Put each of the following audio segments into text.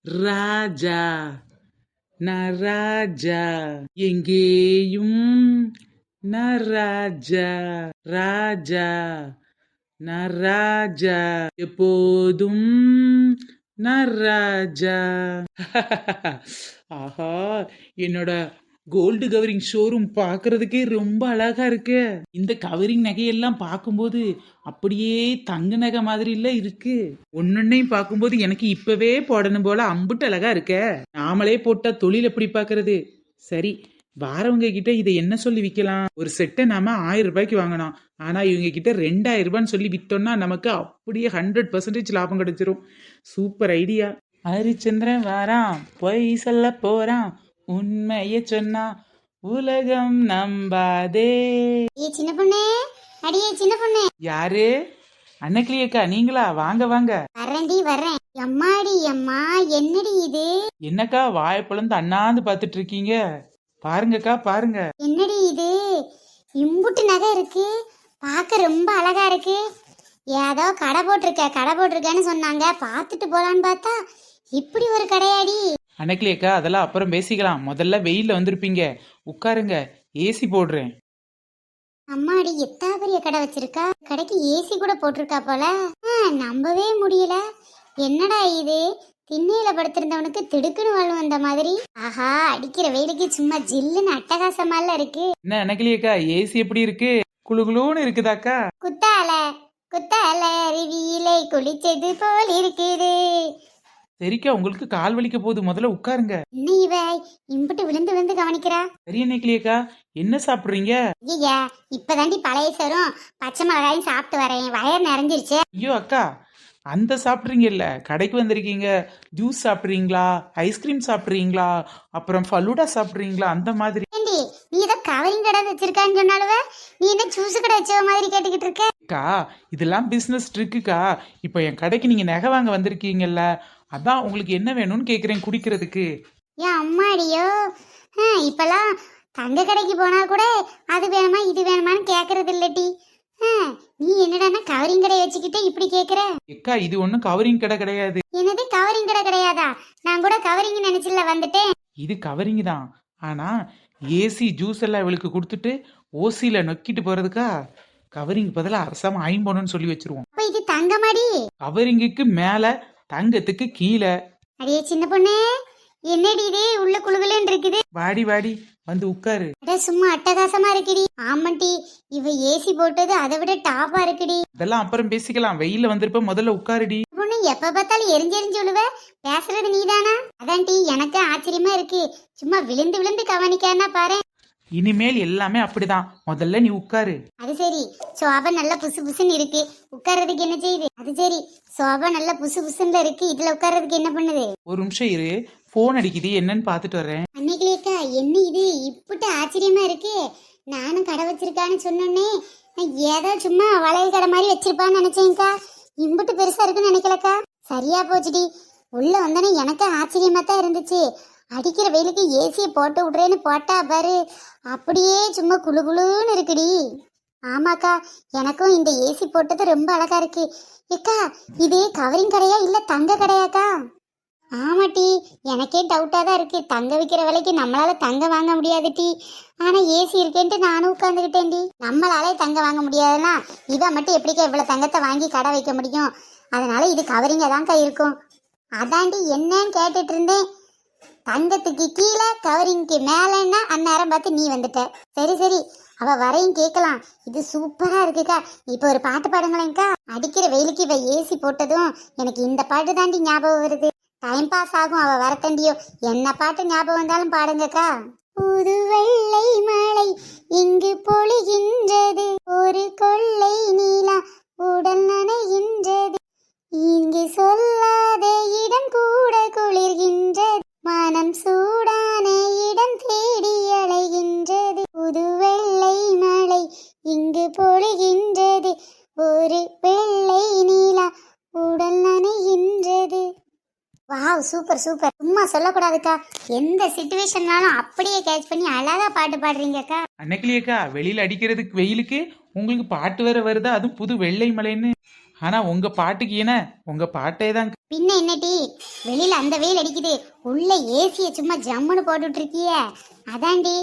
ராஜா நராஜா எங்கேயும் நராஜா ராஜா நராஜா எப்போதும் நராஜா. ஆஹா, என்னோட கோல்டு கவரிங் ஷோரூம் பார்க்கிறதுக்கே ரொம்ப அழகா இருக்கு. இந்த கவரிங் நகையெல்லாம் பார்க்கும்போது அப்படியே தங்க நகை மாதிரி இல்ல இருக்கு. ஒன்னொன்னையும் பார்க்கும்போது எனக்கு இப்பவே போடணும் போல அம்புட்டு அழகா இருக்க. நாமளே போட்டா தொழில் எப்படி பார்க்கறது? சரி, வாரவங்க கிட்ட இதை என்ன சொல்லி விற்கலாம்? ஒரு செட்டை நாம 1000 ரூபாய்க்கு வாங்கணும். ஆனா இவங்க கிட்ட 2000 ரூபான்னு சொல்லி வித்தோம்னா நமக்கு அப்படியே 100% லாபம் கிடைச்சிரும். Super idea. ஹரிச்சந்திரன் வாரான், பொய் சொல்ல போறான், உண்மைய சொன்னா உலகம் நம்பாதே. ஏ சின்ன பொண்ணே, அடியே சின்ன பொண்ணே. யாரு? அன்னக்கிளியக்கா நீங்களா? வாங்க வாங்க. வரேன்டி வர்றேன். எம்மாடி எம்மா, என்னடி இது? என்னக்கா வாயை பொளந்து அண்ணாந்து பார்த்துட்டு இருக்கீங்க? பாருங்கக்கா பாருங்க. என்னடி இது? இம்புட்டு நகை இருக்கு, பார்க்க ரொம்ப அழகா இருக்கு. ஏதோ கடை போட்டிருக்கேன்னு சொன்னாங்க, பார்த்துட்டு போலான்னு பார்த்தா இப்படி ஒரு கடையாடி. அன்னக்கிளியக்கா அதெல்லாம் அப்புறம் பேசிக்கலாம். முதல்ல வெயில்ல வந்திருப்பீங்க, உட்காருங்க, ஏசி போடுறேன். அம்மாடி எத்தா பெரிய கடை வச்சிருக்கா, கடைக்கு ஏசி கூட போட்டிருக்கா போல. நம்பவே முடியல. என்னடா இது, திண்ணையில படுத்திருந்தவனுக்கு திடுக்குன்னு வாழ்வு வந்த மாதிரி. ஆஹா, அடிக்கிற வெயிலுக்கு சும்மா ஜில்லுன்னு அட்டகாசமால இருக்கு. என்ன அன்னக்கிளியக்கா ஏசி எப்படி இருக்கு? குளுகுளுன்னு இருக்குதாக்கா? குத்தால குத்தால அருவியிலே குளிச்சது போல் இருக்குது. சரிக்கா, உங்களுக்கு கால் வலிக்க போகுது, முதல்ல உட்காருங்க. என்ன இவ இம்புட்டு விழுந்து விழுந்து கவனிக்கிறா? சரி அன்னக்கிளியக்கா, என்ன சாப்பிடுறீங்க? ஐயா, இப்பதாண்டி பழைய சோறும் பச்சை மிளகாயும் சாப்பிட்டு வரேன், வயர் நிறைஞ்சிருச்சு. ஐயோ அக்கா, அந்த சாப்பிட்றீங்கல்ல, கடைக்கு வந்திருக்கீங்க, ஜூஸ் சாப்பிட்றீங்களா, ஐஸ்கிரீம் சாப்பிட்றீங்களா, அப்புறம் ஃபலூடா சாப்பிட்றீங்களா, அந்த மாதிரி. ஏண்டி, நீ ஏதோ கவரிங் கடை வச்சிருக்கான்னு சொன்னாலுவ, நீ என்ன ஜூஸ் கடை வச்ச மாதிரி கேட்டுக்கிட்டு இருக்க? அக்கா இதெல்லாம் பிஸ்னஸ் ட்ரிக்குக்கா. இப்போ என் கடைக்கு நீங்க நகை வாங்க வந்திருக்கீங்கல்ல, அதான் உங்களுக்கு என்ன வேணும்னு கேட்குறேன் குடிக்கிறதுக்கு. ஏன் அம்மாடியோ, இப்பெல்லாம் தங்க கடைக்கு போனா கூட அது வேணுமா இது வேணுமான்னு கேக்குறது இல்லட்டி. நீ என்னடான்னா கவரிங் கடை வச்சுக்கிட்டே இப்படி கேக்குற? அக்கா இது ஒன்றும் கவரிங் கடை கிடையாது. என்னது கவரிங் கடை கிடையாதா? நான் கூட கவரிங் நினைச்சுல வந்துட்டேன். இது கவரிங் தான், ஆனா ஏசி ஜூஸ் எல்லாம் இவளுக்கு கொடுத்துட்டு ஓசியில நொக்கிட்டு போறதுக்கா கவரிங் பதிலாக அரசாம ஐம்பொன்னு சொல்லி வச்சிருவோம். அப்ப இது தங்கமாடி? கவரிங்குக்கு மேல, தங்கத்துக்கு கீழே. அடியே சின்ன பொண்ணே, என்னடி இது உள்ள குழுகுலன்னு இருக்குது? வாடி வாடி வந்து உட்காரு. அட சும்மா அட்டகாசமா இருக்குடி. ஆமாண்டி, இவ ஏசி போட்டது அதை விட டாப்பா இருக்குடி. இதெல்லாம் அப்புறம் பேசிக்கலாம், வெயில வந்திருப்ப முதல்ல உட்காருடி. பொண்ணு எப்ப பார்த்தாலும் எரிஞ்சு விழுவ, பேசுறது நீதானா? அதான்டி எனக்கு ஆச்சரியமா இருக்கு, சும்மா விழுந்து விழுந்து கவனிக்கானா பாரு. இனிமேல் எல்லாமே அப்படிதான், முதல்ல நீ உட்காரு. அது சரி, சோபா நல்லா புசு புசுன்னு இருக்கு, உட்கார்றதுக்கு என்ன செய்யுது? அது சரி, சோபா நல்லா புசு புசுன்னு இருக்கு, இதுல உட்கார்றதுக்கு என்ன பண்ணுது? ஒரு நிமிஷம் இரு, போன் அடிக்குது, என்னன்னு பாத்துட்டு வர்றேன். அன்னைக்கிலேக்கா என்ன இது இப்பட்டு ஆச்சரியமா இருக்கு? நானும் கடை வச்சிருக்கான்னு சொன்னோன்னே ஏதோ சும்மா வளையல் கடை மாதிரி வச்சிருப்பான்னு நினைச்சேன்க்கா. இம்புட்டு பெருசா இருக்குன்னு நினைக்கலக்கா. சரியா போச்சுடி, உள்ள வந்தோன்னே எனக்கு ஆச்சரியமா தான் இருந்துச்சு. அடிக்கிற வெயிலுக்கு ஏசியை போட்டு விடுறேன்னு போட்டா பாரு, அப்படியே சும்மா குளு குளுன்னு இருக்குடி. ஆமாக்கா, எனக்கும் இந்த ஏசி போட்டது ரொம்ப அழகா இருக்கு. ஏக்கா, இது கவரிங் கடையா இல்ல தங்க கடையாக்கா? ஆமாட்டி, எனக்கே டவுட்டா தான் இருக்கு. தங்க விற்கிற விலைக்கு நம்மளால தங்க வாங்க முடியாது டி, ஆனா ஏசி இருக்கேன்ட்டு நானும் உட்காந்துக்கிட்டேன் டி. நம்மளாலே தங்க வாங்க முடியாதுன்னா இவ மட்டும் எப்படிக்கா இவ்வளவு தங்கத்தை வாங்கி கடை வைக்க முடியும்? அதனால இது கவரிங்க தான்க்கா இருக்கும். அதாண்டி என்னன்னு கேட்டுட்டு இருந்தேன். தங்கத்துக்கு கீழே கவரிங்க்கு மேலன்னா அந்நேரம் பார்த்து நீ வந்துட்ட. சரி சரி, அவ வரையும் கேட்கலாம். இது சூப்பரா இருக்குக்கா. இப்போ ஒரு பாட்டு பாடுங்களேன்க்கா. அடிக்கிற வெயிலுக்கு இவ ஏசி போட்டதும் எனக்கு இந்த பாட்டு தாண்டி ஞாபகம் வருது. டைம் பாஸ் ஆகும், அவ வரத்தண்டியோ. என்ன பாட்டு ஞாபகம் வந்தாலும் பாடுங்கக்கா. புது வெள்ளை மழை இங்கு பொழிகின்றது, ஒரு கொள்ளை நீலா உடல் நனைகின்றது, இங்கு சொல்லாத இடம் கூட குளிர்கின்றது, மனம் சூடான இடம் தேடி அலைகின்றது, புது வெள்ளை மழை இங்கு பொழிகின்றது, ஒரு வெள்ளை நீலா உடல் நனைகின்றது. Wow, super super. சும்மா சொல்லக்கூடாதுக்கா, எந்த சிச்சுவேஷன்னாலும் அப்படியே கேட்ச் பண்ணி அழகா பாட்டு பாடுறீங்கக்கா. அன்னைக்கிலேயக்கா வெளியில அடிக்கிறதுக்கு வெயிலுக்கு உங்களுக்கு பாட்டு வேற வருதா, அதுவும் புது வெள்ளை மலைன்னு. ஆனா உங்க பாட்டுக்கு என்ன, உங்க பாட்டே தான். பின்ன என்னடி, வெளியில அந்த வெயில் அடிக்குது, உள்ள ஏசிய சும்மா ஜம்முன்னு போட்டுட்டு இருக்கிய, அதான்டி.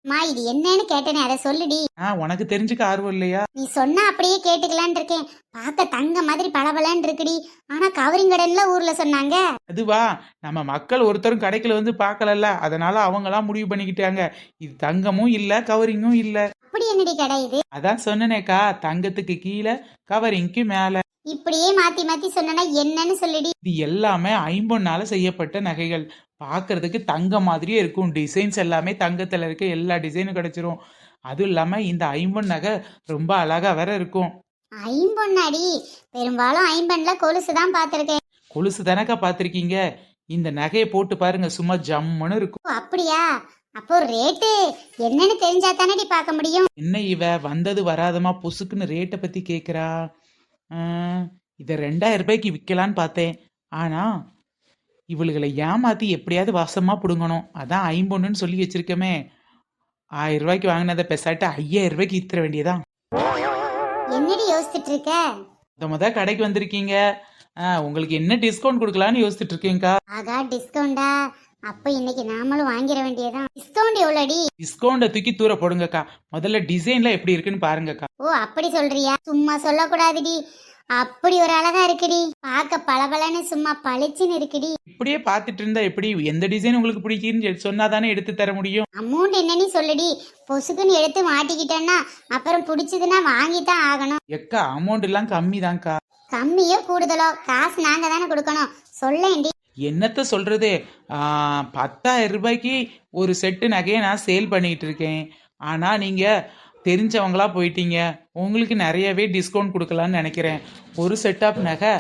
மா இது என்னன்னு கேட்டேனே, அதை சொல்லுடி. உனக்கு தெரிஞ்சுக்க ஆர்வம் இல்லையா? நீ சொன்னா அப்படியே கேட்டுக்கலான்னு இருக்கேன். பார்க்க தங்க மாதிரி பளபளன்னு இருக்குடி. ஆனா கவரிங் கடைன்ல ஊர்ல சொன்னாங்க. அதுவா, நம்ம மக்கள் ஒருத்தரும் கடைக்குள்ள வந்து பார்க்கலல்ல, அதனால அவங்களாம் முடிவு பண்ணிக்கிட்டாங்க. இது தங்கமும் இல்ல, கவரிங்கும் இல்ல. அப்படி என்னடி கடை இது? அதான் சொன்னனேக்கா, தங்கத்துக்கு கீழே கவரிங்க்கு மேல. இப்படியே மாத்தி மாத்தி சொன்னா என்னன்னு சொல்லுடி. இது எல்லாமே ஐம்பொன்னால செய்யப்பட்ட நகைகள். பார்க்கிறதுக்கு தங்க மாதிரியே இருக்கும். டிசைன்ஸ் எல்லாமே தங்கத்துல இருக்க எல்லா டிசைனும் கிடைச்சிரும். அதுவும் இல்லாம இந்த ஐம்பொன் நகை ரொம்ப அழகா வேற இருக்கும். ஐம்பொன்னாடி? பெரும்பாலும் ஐம்பொன்ல கொலுசு தான் பார்த்திருக்கேன். கொலுசு தானக்கா பார்த்திருக்கீங்க? இந்த நகையை போட்டு பாருங்க, சும்மா ஜம்முன்னு இருக்கும். ஓ, அப்படியா? அப்போ ரேட்டு என்னன்னு தெரிஞ்சா தானடி பார்க்க முடியும். என்ன இவ வந்தது வராதமா பொசுக்குன்னு ரேட்டை பத்தி கேக்குறா? இதை 2000 ரூபாய்க்கு விற்கலான்னு பார்த்தேன். ஆனா இவளுகளை ஏமாத்தி எப்படியாவது வாசமா பிடுங்கணும். அதான் ஐம்பொன்னுன்னு சொல்லி வச்சிருக்கமே. 1000 ரூபாய்க்கு வாங்கினதை பெசாட்டு 5000 ரூபாய்க்கு வித்துற வேண்டியதான். என்னடி யோசிச்சுட்டு இருக்க? முத கடைக்கு வந்திருக்கீங்க, உங்களுக்கு என்ன டிஸ்கவுண்ட் கொடுக்கலான்னு யோசிச்சுட்டு இருக்கேங்க்கா. ஆகா, டிஸ்கவுண்டா? அப்ப இன்னைக்கு நாமளும் வாங்கிட வேண்டியதான். டிஸ்கவுண்ட் எவ்வளோடி? டிஸ்கவுண்ட தூக்கி தூர போடுங்கக்கா. முதல்ல டிசைன்ல எப்படி இருக்குன்னு பாருங்கக்கா. ஓ, அப்படி சொல்றியா? சும்மா சொல்லக்கூடாதுடி. அப்படி ஒரு அழகா இருக்குடி. பார்க்க பளபளன்னு சும்மா பளிச்சுன்னு இருக்குடி. இப்படியே பார்த்துட்டு இருந்தா எப்படி? எந்த டிசைன் உங்களுக்கு பிடிக்குன்னு சொன்னாதானே எடுத்து தர முடியும். அமௌண்ட் என்னன்னு சொல்லுடி. பொசுக்குன்னு எடுத்து மாட்டிக்கிட்டேன்னா அப்புறம் பிடிச்சதுன்னா வாங்கித்தான் ஆகணும். எக்கா, அமௌண்ட் எல்லாம் கம்மி தான்க்கா. கம்மியோ கூடுதலோ காசு நாங்க தானே கொடுக்கணும். சொல்லேன்டி. என்னத்த சொல்றது, 10,000 ரூபாய்க்கு ஒரு செட்டு நகையை நான் சேல் பண்ணிட்டு இருக்கேன். ஆனா நீங்க தெரிஞ்சவங்களா போயிட்டீங்க, உங்களுக்கு நிறையவே டிஸ்கவுண்ட் கொடுக்கலான்னு நினைக்கிறேன். ஒரு செட் ஆஃப் நகை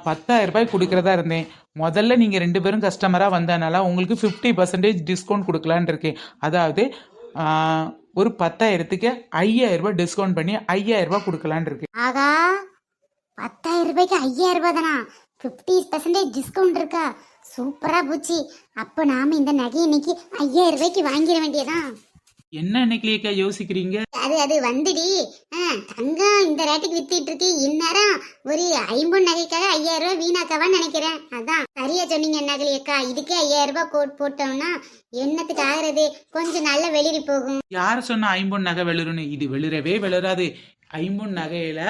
10,000 ரூபாய் கொடுக்கறதா இருந்தேன். முதல்ல நீங்க 2 பேரும் கஸ்டமரா வந்தனால உங்களுக்கு 50% டிஸ்கவுண்ட் கொடுக்கலான்னு இருக்கேன். அதாவது ஒரு 10,000க்கு 5,000 ரூபாய் டிஸ்கவுண்ட் பண்ணி 5,000 ரூபாய் கொடுக்கலான்னு இருக்கேன். ஆகா, 10,000 ரூபாய்க்கு 5,000 ரூபாய் தானா? 50% டிஸ்கவுண்ட் இருக்கா? சூப்பரா போச்சு. அப்ப நாம இந்த நகை இன்னைக்கு 5,000 ரூபாய்க்கு வாங்கிட வேண்டியதான். என்ன இன்னைக்கு யோசிக்கிறீங்க? அது வந்துடி. தங்கம் இந்த ரேட்டுக்கு வித்திட்டு இருக்கு. இந்நேரம் ஒரு 50 நகைக்காக 5,000 ரூபாய் வீணாக்கவான்னு நினைக்கிறேன். அதான் சரியா சொன்னீங்க நகலியக்கா. இதுக்கே 5,000 ரூபாய் கோட் போட்டோம்னா என்னத்துக்கு ஆகுறது? கொஞ்சம் நல்ல வெளிரி போகும். யார சொன்னா 50 நகை வெளிருன்னு? இது வெளிரவே வெளிராது. 50 நகையில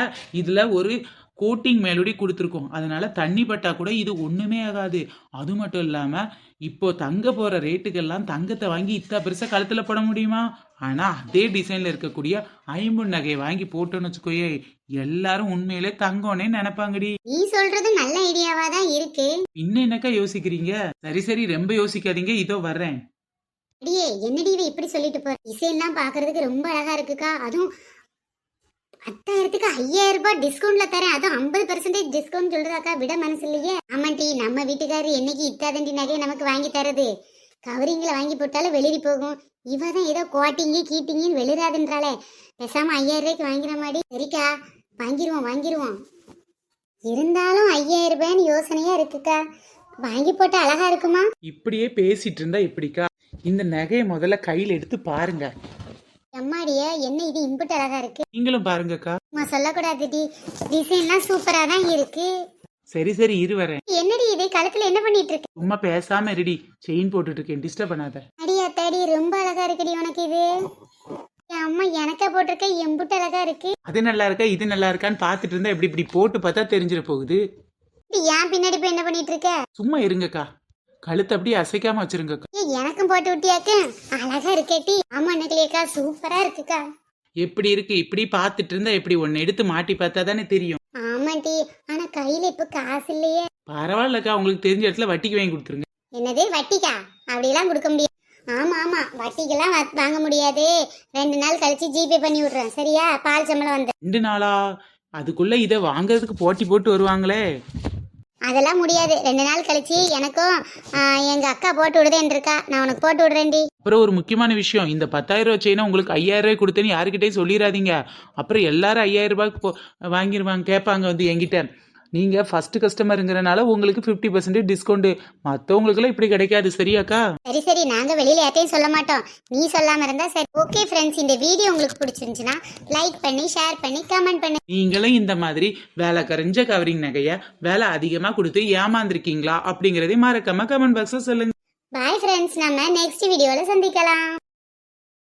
இதுல ஒரு கோட்டிங் மேலோடி கொடுத்துருக்கோம். அதனால தண்ணி பட்டா கூட இது ஒண்ணுமே ஆகாது. அது மட்டும் இல்லாம இப்போ தங்க போற ரேட்டுக்கெல்லாம் தங்கத்தை வாங்கி இத்தா பெருசா கழுத்துல போட முடியுமா? ஆனா அதே டிசைன்ல இருக்கக்கூடிய 50 நகையை வாங்கி போட்டோன்னு வச்சுக்கோயே, எல்லாரும் உண்மையிலே தங்கம்னே நினைப்பாங்கடி. நீ சொல்றது நல்ல ஐடியாவா தான் இருக்கு. இன்னும் என்னக்கா யோசிக்கிறீங்க? சரி சரி, ரொம்ப யோசிக்காதீங்க, இதோ வர்றேன். அடியே, என்னடி இவ இப்படி சொல்லிட்டு போற? டிசைன்லாம் பாக்குறதுக்கு ரொம்ப அழகா இருக்குக்கா. அதுவும் 10,000க்கு 5,000 ரூபாய் டிஸ்கவுண்ட்ல தரேன். அதுவும் 50% டிஸ்கவுண்ட் சொல்றதாக்கா, விட மனசு இல்லையே. ஆமாண்டி, நம்ம வீட்டுக்காரரு என்னைக்கு இத்தாதண்டி நகையை நமக்கு வாங்கி தரது? கவரிங்ல வாங்கி போட்டாலும் வெளிரி போகும். இவதான் ஏதோ கோட்டிங்கு கீட்டிங்குன்னு வெளிராதுன்றாலே. பேசாம 5,000 ரூபாய்க்கு வாங்கிற மாதிரி. சரிக்கா, வாங்கிருவோம். இருந்தாலும் 5,000 ரூபாய்னு யோசனையா இருக்குக்கா. வாங்கி போட்டா அழகா இருக்குமா? இப்படியே பேசிட்டு இருந்தா எப்படிக்கா? இந்த நகையை முதல்ல கையில எடுத்து பாருங்க. அம்மாடியா, என்ன இது இம்புட்டு அழகா இருக்கு. நீங்களும் பாருங்கக்கா. சொல்லக்கூடாதுடி, டிசைன்லாம் சூப்பரா தான் இருக்கு. சரி சரி, இரு வரேன். என்னடி இது கழுத்துல என்ன பண்ணிட்டு இருக்கு? சும்மா பேசாம இருடி, செயின் போட்டுட்டு இருக்கேன், டிஸ்டர்ப் பண்ணாத. அடியா தாடி, ரொம்ப அழகா இருக்குடி உனக்கு இது. அம்மா எனக்கா போட்டிருக்க, எம்புட்டு அழகா இருக்கு. அது நல்லா இருக்கா இது நல்லா இருக்கான்னு பாத்துட்டு இருந்தா எப்படி இப்படி போட்டு பார்த்தா தெரிஞ்சிட போகுது. ஏன் பின்னாடி போய் என்ன பண்ணிட்டு இருக்க? சும்மா இருங்கக்கா, கழுத்தை அப்படியே அசைக்காம வச்சிருங்கக்கா. எனக்கும் போட்டு விட்டியாக்க, அழகா இருக்கேட்டி. ஆமா நகலியக்கா, சூப்பரா இருக்குக்கா. எப்படி இருக்கு? இப்படி பாத்துட்டு இருந்தா எப்படி? ஒன்னு எடுத்து மாட்டி பார்த்தா தானே தெரியும். ஆமாண்டி, ஆனா கையில இப்ப காசு இல்லையே. பரவாயில்லக்கா, உங்களுக்கு தெரிஞ்ச இடத்துல வட்டிக்கு வாங்கி கொடுத்துருங்க. என்னது வட்டிக்கா? அப்படியெல்லாம் கொடுக்க முடியாது. ஆமா, வட்டிக்கெல்லாம் வாங்க முடியாது. 2 நாள் கழிச்சு ஜிபே பண்ணி விடுறேன், சரியா? பால் சம்பளம் வந்து 2 நாளா? அதுக்குள்ள இதை வாங்குறதுக்கு போட்டி போட்டு வருவாங்களே. அதெல்லாம் முடியாது. 2 நாள் கழிச்சு எனக்கும் எங்க அக்கா போட்டு விடுதேன் இருக்கா. நான் உனக்கு போட்டு விடுறேன்டி. அப்புறம் ஒரு முக்கியமான விஷயம், இந்த 10,000 ரூபாய் செயினா உங்களுக்கு 5,000 ரூபாய் கொடுத்தேன்னு யாருக்கிட்டையும் சொல்லிடாதீங்க. அப்புறம் எல்லாரும் 5,000 ரூபாய்க்கு வாங்கிடுவாங்க, கேட்பாங்க வந்து என்கிட்ட. நீங்க ஃபர்ஸ்ட் கஸ்டமருங்கிறனால உங்களுக்கு 50% டிஸ்கவுண்ட். மற்றவங்களுக்குலாம் இப்படி கிடைக்காது. சரியாக்கா? சரி சரி, நாங்க வெளியில யார்ட்டையும் சொல்ல மாட்டோம், நீ சொல்லாம இருந்தா சரி. ஓகே ஃப்ரெண்ட்ஸ், இந்த வீடியோ உங்களுக்கு பிடிச்சிருந்துச்சுன்னா லைக் பண்ணி ஷேர் பண்ணி கமெண்ட் பண்ணி. நீங்களும் இந்த மாதிரி வேலை கரைஞ்ச கவரிங் நகைய வேலை அதிகமா கொடுத்து ஏமாந்துருக்கீங்களா அப்படிங்கறதையும் மறக்காம கமெண்ட் பாக்ஸ்ல சொல்லுங்க. பாய் ஃப்ரெண்ட்ஸ், நம்ம நெக்ஸ்ட் வீடியோல சந்திக்கலாம்.